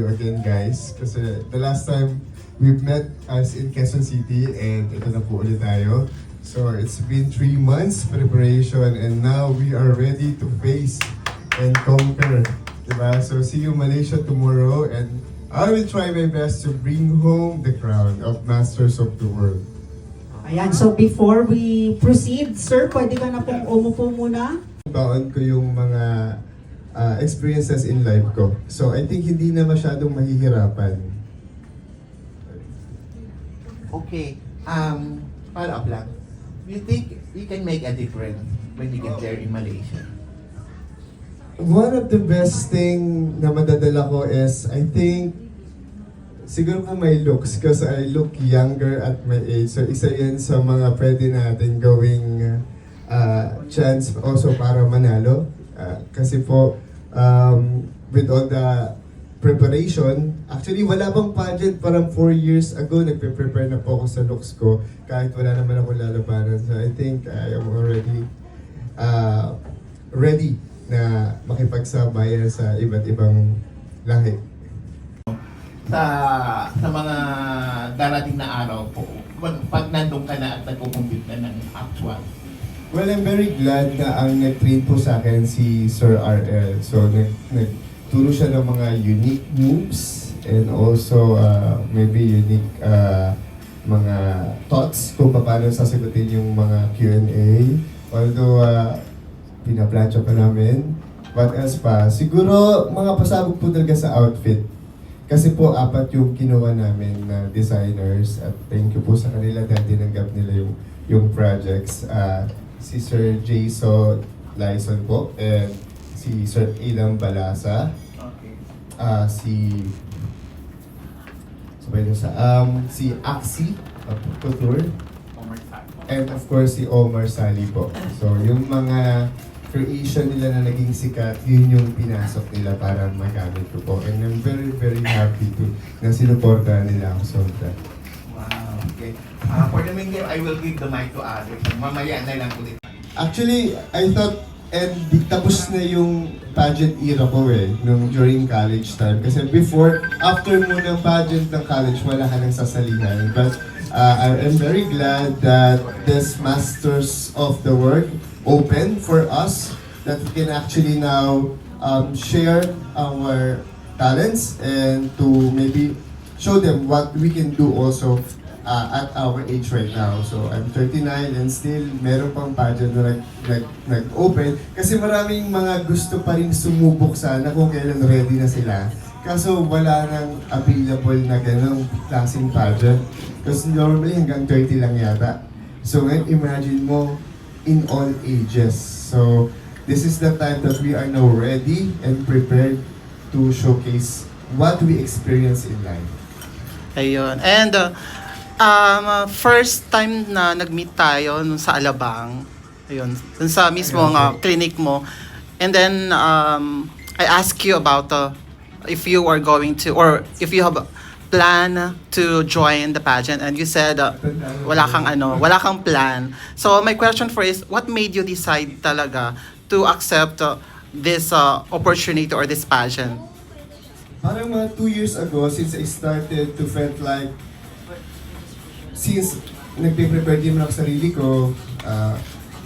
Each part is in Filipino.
you again, guys. Kasi the last time we've met us in Quezon City and ito na po ulit tayo. So it's been 3 months preparation and now we are ready to face and conquer. Diba? So see you Malaysia tomorrow and I will try my best to bring home the crown of Masters of the World. Ayan, so before we proceed, sir, pwede ka na pong umupo muna? Baon ko yung mga experiences in life ko. So I think hindi na masyadong mahihirapan. Okay, follow up lang. Do you think you can make a difference when you get there in Malaysia? One of the best thing na madadala ko is, I think, siguro po my looks because I look younger at my age. So isa yan sa mga pwede natin gawing chance also para manalo. Kasi po, with all the preparation, actually wala bang pageant, parang 4 years ago, nagpe-prepare na po ako sa looks ko kahit wala naman ako lalabanan. So I think I am already ready na makipagsabayan sa iba't ibang lahi. Sa mga darating na araw po, pag nandun ka na at nagkukumpit na ng actual, Well, I'm very glad na ang nag-train po sa akin si Sir RL. So, nagturo siya ng mga unique moves and also maybe unique mga thoughts kung paano sasagutin yung mga Q&A. Although, pinaplansya pa namin. What else pa? Siguro, mga pasabog po talaga sa outfit. Kasi po, 4 yung kinuha namin na designers at thank you po sa kanila dahil tinanggap nila yung projects. Si Sir Jason Lyson po, and si Sir Adam Balasa, okay. si Axie Couture, and of course si Omar Sali po. So yung mga creation nila na naging sikat, yun yung pinasok nila para magamit ko po. And I'm very, very happy na sinuportahan nila ako sobra. Wow, okay. For the meantime, I will give the mic to others. Mamaya na lang ulit. Actually, I thought, and tapos na yung pageant era ko during college time. Kasi after mo ng pageant ng college, wala ka nang sasalihan. But I am very glad that this Masters of the World open for us, that we can actually now share our talents and to maybe show them what we can do also at our age right now. So I'm 39 and still meron pang pageant na nag-open kasi maraming mga gusto pa rin sumubok sana kung kailan ready na sila. Kaso wala nang available na ganong klaseng pageant. Kasi normally hanggang 30 lang yata. So ngayon imagine mo in all ages. So this is the time that we are now ready and prepared to showcase what we experience in life. Ayun. And first time na nag-meet tayo nung sa Alabang. Ayun. Dun sa mismong clinic mo. And then I asked you about if you are going to, or if you have a plan to join the pageant, and you said wala kang plan. So my question for is, what made you decide talaga to accept this opportunity or this pageant? Parang mga 2 years ago, since I started to felt like, since nagpe-prepare din mo ako sarili ko,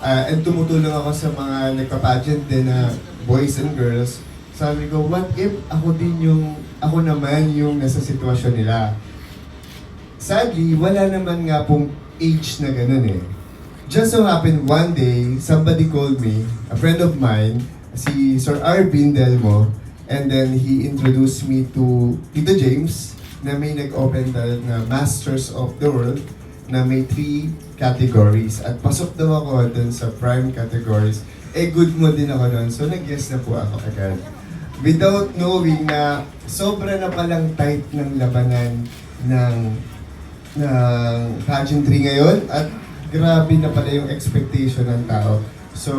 and tumutulong ako sa mga nagpa-pageant din na boys and girls, sabi ko, what if ako naman yung nasa sitwasyon nila? Sadly, wala naman nga pong age na ganun Just so happened one day, somebody called me, a friend of mine, si Sir Arvin Delmo, and then he introduced me to Tito James, na may nag-open na Masters of the World, na may 3 categories. At pasok daw ako dun sa prime categories. Good mo din ako dun. So nag-guess na po ako agad. Without knowing na sobra na palang tight ng labanan ng pageantry ngayon. At grabe na pala yung expectation ng tao. So,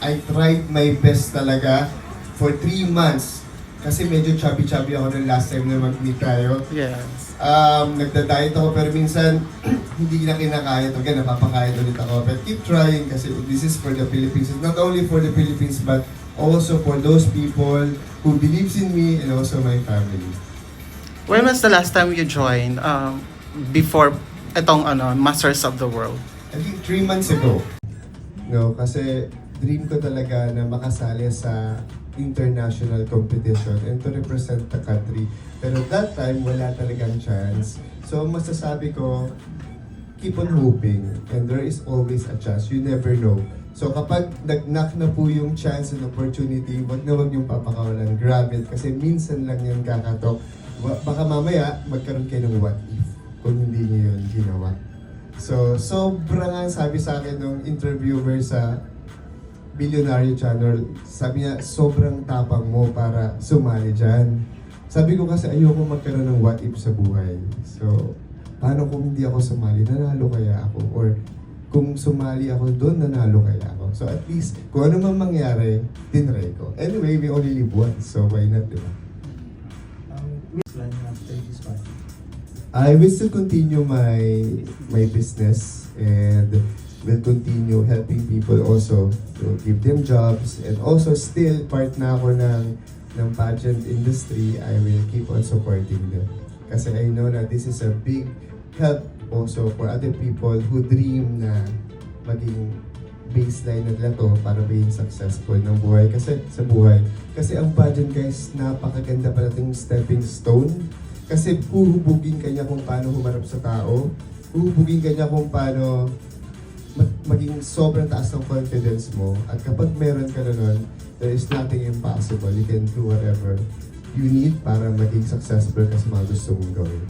I tried my best talaga for 3 months. Kasi medyo chubby-chubby ako nung last time na mag-meet tayo. Yes. Nagda-diet ako pero minsan hindi na kinakaya ito. Napapakaya ulit ako. But keep trying kasi this is for the Philippines. Not only for the Philippines but also for those people who believes in me and also my family. When was the last time you joined before itong Masters of the World? I think 3 months ago. No, kasi dream ko talaga na makasali sa international competition and to represent the country. Pero that time, wala talagang chance. So, masasabi ko, keep on hoping and there is always a chance. You never know. So, kapag nag-knock na po yung chance and opportunity, wag niyong papakawalan. Grab it. Kasi minsan lang yung kakatok. Baka mamaya, magkaroon kayo ng what if kung hindi niyo yun ginawa. So, sobrang sabi sa akin nung interviewer sa Billionaire Channel, sabi niya, sobrang tapang mo para sumali dyan. Sabi ko kasi ayoko magkaroon ng what if sa buhay. So, paano kung hindi ako sumali, nanalo kaya ako? Or kung sumali ako doon, nanalo kaya ako? So at least, kung ano man mangyari, tinry ko. Anyway, we only live once, so why not, di ba? Planning after this party. I will still continue my business and will continue helping people also to give them jobs and also still part na ako ng pageant industry. I will keep on supporting them kasi I know that this is a big help also for other people who dream na maging baseline na nila to para maging successful ng buhay kasi sa buhay. Kasi ang pageant guys, napakaganda pala ting stepping stone. Kasi huhubugin ka niya kung paano humarap sa tao, huhubugin ka niya kung paano maging sobrang taas ng confidence mo. At kapag meron ka na nun, there is nothing impossible. You can do whatever you need para maging successful ka sa mga gusto mong gawin.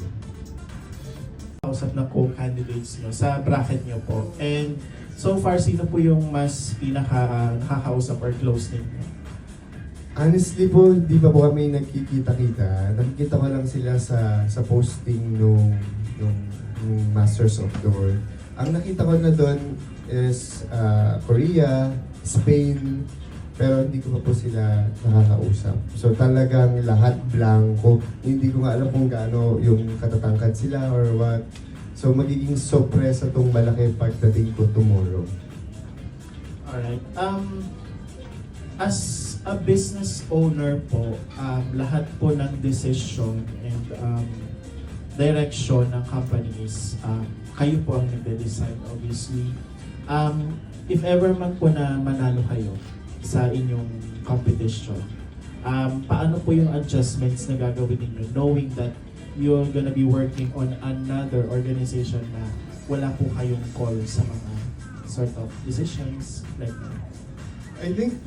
Kausap na co-candidates nyo sa bracket nyo po. And so far, sino po yung mas nakakausap or close ninyo? Honestly po, di pa po kami nagkikita-kita. Nakikita ko lang sila sa posting nung Masters of the World. Ang nakita ko na doon is Korea, Spain, pero hindi ko pa po sila nakakausap. So talagang lahat blanco. Hindi ko nga alam kung gaano yung katatangkad sila or what. So magiging sorpresa tong malaki pagdating ko tomorrow. Alright. As a business owner po, lahat po ng decision and direction ng companies, kayo po ang nagde-decide obviously. If ever man po na manalo kayo sa inyong competition, paano po yung adjustments na gagawin ninyo knowing that you're gonna be working on another organization na wala po kayong call sa mga sort of decisions like that? I think,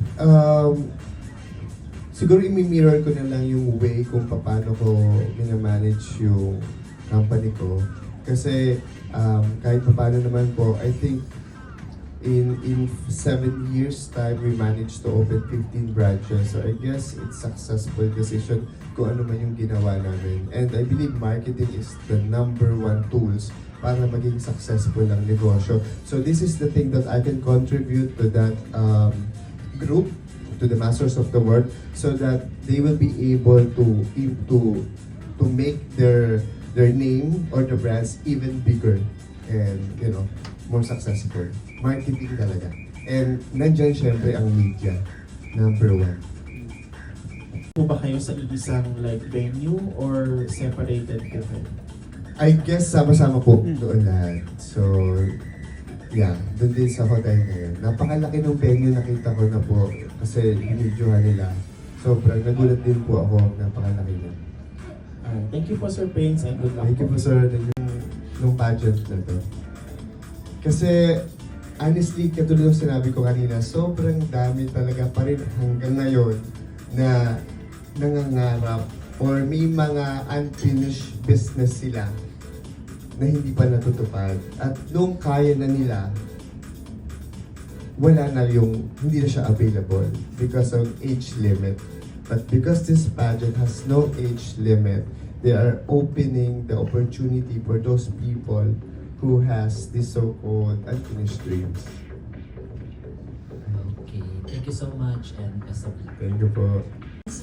siguro i-mirror ko na lang yung way kung paano ko minamanage yung company ko. Kasi kahit paano naman po, I think in 7 years time, we managed to open 15 branches. So I guess it's successful decision kung ano man yung ginawa namin. And I believe marketing is the #1 tools para maging successful ang negosyo. So this is the thing that I can contribute to that group, to the Masters of the World, so that they will be able to make their name or the brands even bigger and more successful. Marketing talaga. And nandiyan syempre ang media, #1. Po ba kayo sa isang like venue or separated po kayo? I guess sama-sama po doon lahat. So, yeah, doon din sa hotel ngayon. Napakalaki ng venue, nakita ko na po kasi hinidyohan nila. Sobrang nagulat din po ako, napakalaki na. Thank you po Sir Pains and good luck. Thank you po sir, nung pageant na to. Kasi, honestly, katulad ng sinabi ko kanina, sobrang dami talaga pa rin hanggang ngayon na nangangarap or may mga unfinished business sila na hindi pa natutupad. At nung kaya na nila, wala na hindi na siya available because of age limit. But because this pageant has no age limit, they are opening the opportunity for those people who has this so-called unfinished dreams. Okay, thank you so much and best of luck. Thank you po.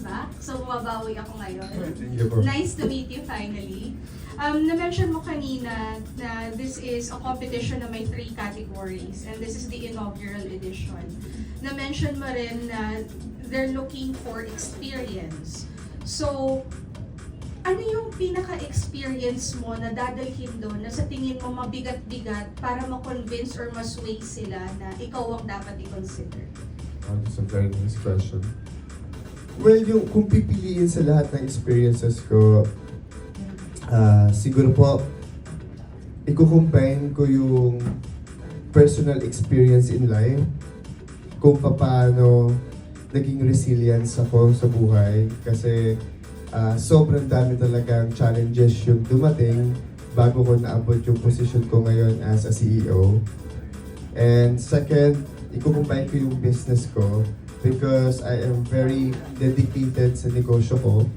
Back. So, bumabawi ako ngayon. Thank you po. Nice to meet you finally. Na-mention mo kanina na this is a competition na may 3 categories and this is the inaugural edition. Na-mention mo rin na they're looking for experience. So, ano yung pinaka-experience mo na dadalhin doon na sa tingin mo mabigat-bigat para ma-convince or ma-sway sila na ikaw ang dapat i-consider? That's a very nice question. Well, kung pipiliin sa lahat ng experiences ko, siguro po, i-combine ko yung personal experience in life, kung paano naging resilience ako sa buhay. Kasi sobrang dami talagang challenges yung dumating bago ko naabot yung position ko ngayon as a CEO. And second, i-combine ko yung business ko because I am very dedicated sa negosyo ko.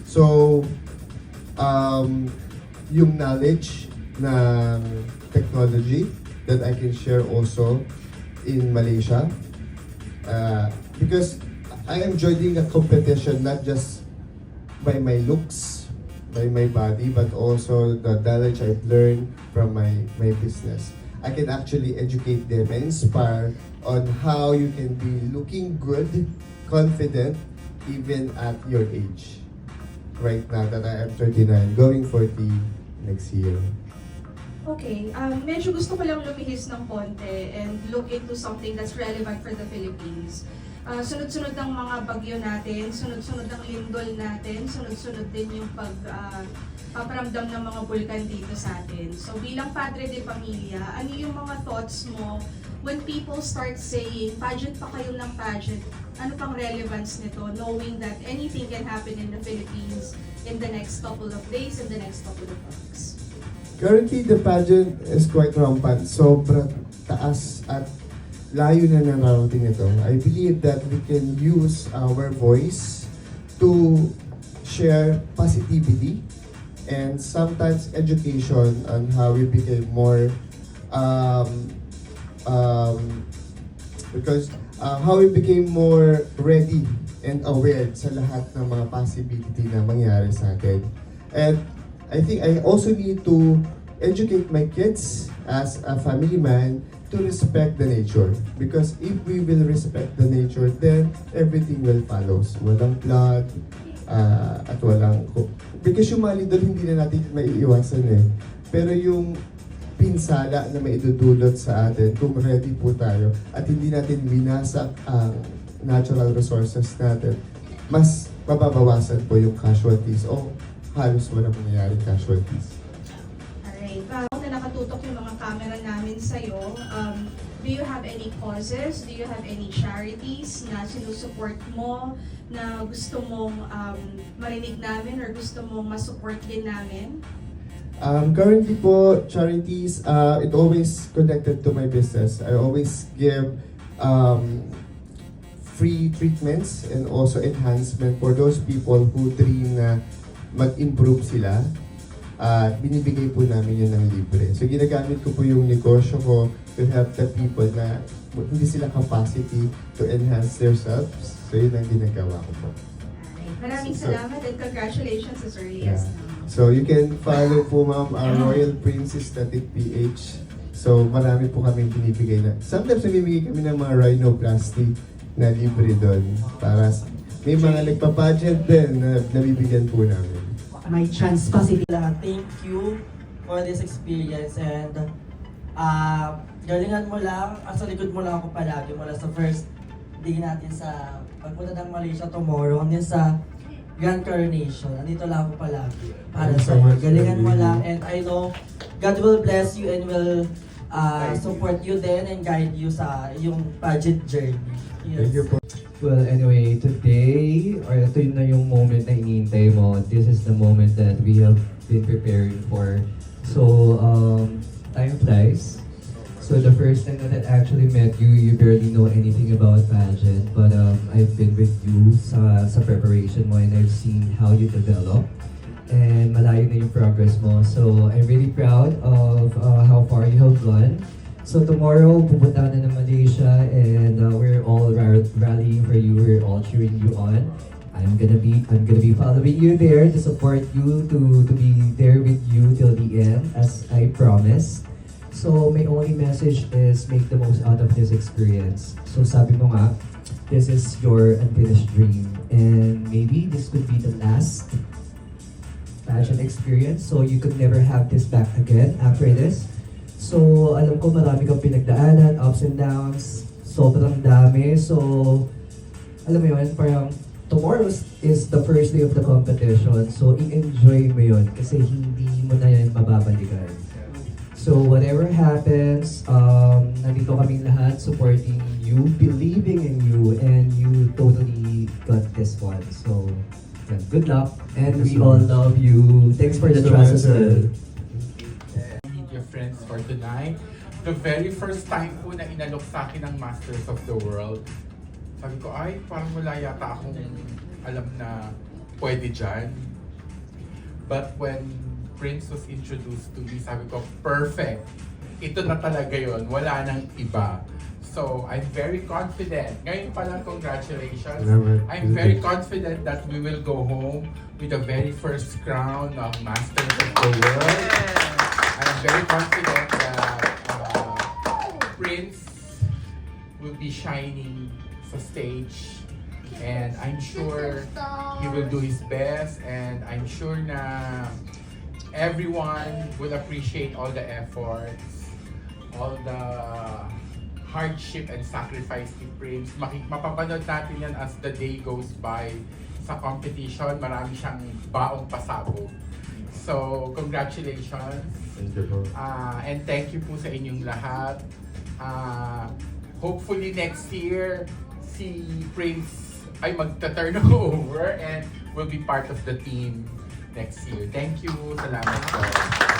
So, yung knowledge ng technology that I can share also in Malaysia. Because I am joining a competition not just by my looks, by my body, but also the knowledge I've learned from my business. I can actually educate them and inspire on how you can be looking good, confident, even at your age. Right now that I am 39, going 40 next year. Okay, medyo gusto ko lang lumihis ng konti and look into something that's relevant for the Philippines. Sunod-sunod ang mga bagyo natin, sunod-sunod ang lindol natin, sunod-sunod din yung paparamdam ng mga bulkan dito sa atin. So bilang padre de pamilya, ano yung mga thoughts mo when people start saying, pageant pa kayo ng pageant, ano pang relevance nito, knowing that anything can happen in the Philippines in the next couple of days, in the next couple of weeks? Currently, the pageant is quite rampant. Sobrang taas at layo na nararating ito. I believe that we can use our voice to share positivity and sometimes education on how we became more how we became more ready and aware sa lahat ng mga possibility na mangyari sa atin. And I think I also need to educate my kids as a family man to respect the nature. Because if we will respect the nature, then everything will follow. Walang flood, at walang... Because yung malindol, hindi na natin maiiwasan eh. Pero yung pinsala na maidudulot sa atin, kung ready po tayo, at hindi natin winasak ang natural resources natin, mas mababawasan po yung casualties o halos walang mangyayaring casualties. Alright, na nakatutok yung mga camera namin sa'yo, do you have any causes, do you have any charities na sinusupport mo, na gusto mong marinig namin or gusto mong masupport din namin? Currently po, charities, it always connected to my business. I always give free treatments and also enhancement for those people who dream na mag-improve sila. Binibigay po namin yun ng libre. So ginagamit ko po yung negosyo ko to help the people na hindi sila capacity to enhance themselves. So yun ang ginagawa ko po. Maraming salamat and congratulations as early as now. So you can follow po ma'am royalprincess.ph. So marami po kami binibigay na. Sometimes namimigay kami ng mga rhinoplasty na libre doon. Para may mga nagpa-budget din na nabibigyan po namin. May chance pa si Thank you for this experience and galingan mo lang, sa likod mo lang ako palagi mula sa first day natin sa pagpunta ng Malaysia tomorrow hanggang sa Grand Coronation. Andito lang ako palagi para sa iyo. Galingan mo lang and I know God will bless you and will support you then and guide you sa yung pageant journey. Yes. Thank you po. Well, anyway, today, or ito yun na yung moment na iniintay mo. This is the moment that we have been preparing for. So, time flies. So the first time that I actually met you, you barely know anything about pageant. But I've been with you sa preparation mo and I've seen how you develop. And malayo na yung progress mo. So I'm really proud of how far you have gone. So tomorrow, pupunta na ng Malaysia and we're all rallying for you. We're all cheering you on. I'm gonna be following you there to support you, to be there with you till the end, as I promised. So my only message is make the most out of this experience. So sabi mo nga, this is your unfinished dream. And maybe this could be the last pageant experience, so you could never have this back again after this. So, alam ko marami kang pinagdaanan, ups and downs, sobrang dami. So, alam mo yun, parang tomorrow is the first day of the competition. So, i-enjoy mo yun kasi hindi mo na yan mababalikan. So, whatever happens, nandito kaming lahat supporting you, believing in you, and you totally got this one. So, yeah, good luck, and we all love you. Thanks for the trust as well. Media friends for tonight. The very first time po na inalok sa akin ang Masters of the World, sabi ko, ay, parang wala yata akong alam na pwede dyan. But when Prince was introduced to me, sabi ko, perfect. Ito na talaga yon, wala nang iba. So, I'm very confident. Ngayon pa lang, congratulations. I'm very confident that we will go home with the very first crown of Masters of the World. I'm very confident that Prince will be shining sa stage. And I'm sure he will do his best. And I'm sure na everyone will appreciate all the efforts, all the hardship and sacrifice ni Prince. Mapapanood natin yan as the day goes by sa competition. Marami siyang baong pasabog. So, congratulations. Thank you po. And thank you po sa inyong lahat. Hopefully next year, si Prince ay magta-turn over and will be part of the team next year. Thank you. Salamat po.